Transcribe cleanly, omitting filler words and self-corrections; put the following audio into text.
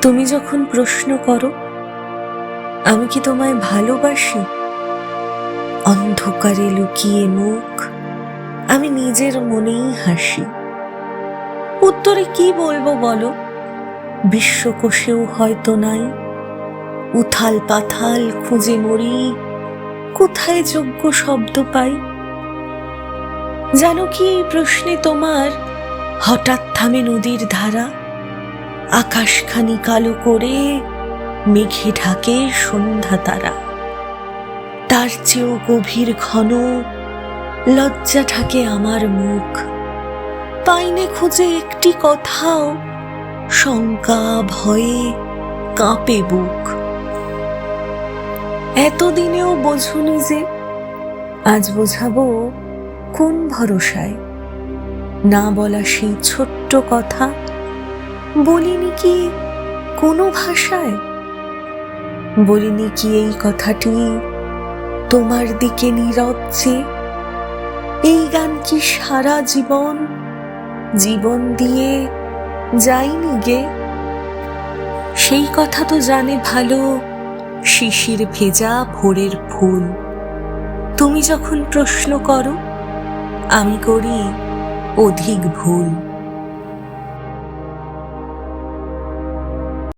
তুমি যখন প্রশ্ন করো আমি কি তোমায় ভালোবাসি, অন্ধকারে লুকিয়ে মুখ আমি নিজের মনেই হাসি। উত্তরে কি বলবো বলো, বিশ্বকোষেও হয়তো নাই। উথাল পাথাল খুঁজে মরি, কোথায় যোগ্য শব্দ পাই। জানো কি এই প্রশ্নে তোমার হঠাৎ থামে নদীর ধারা, আকাশখানি কালো করে মেঘে ঢাকে সন্ধ্যা তারা। তার চেয়েও গভীর ঘন লজ্জা ঢাকে আমার মুখ, পাইনে খুঁজে একটি কথাও, শঙ্কা ভয়ে কাঁপে বুক। এতদিনেও বোঝুনি যে, আজ বোঝাবো কোন ভরসায়। না বলা সেই ছোট্ট কথা বলিনি কি কোনো ভাষায়। বলিনি কি এই কথাটি তোমার দিকে নীরব চেয়ে, এই গান কি সারা জীবন জীবন দিয়ে যাইনি গে। সেই কথা তো জানে ভালো শিশির ভেজা ভোরের ফুল। তুমি যখন প্রশ্ন করো আমি করি অধিক ভুল।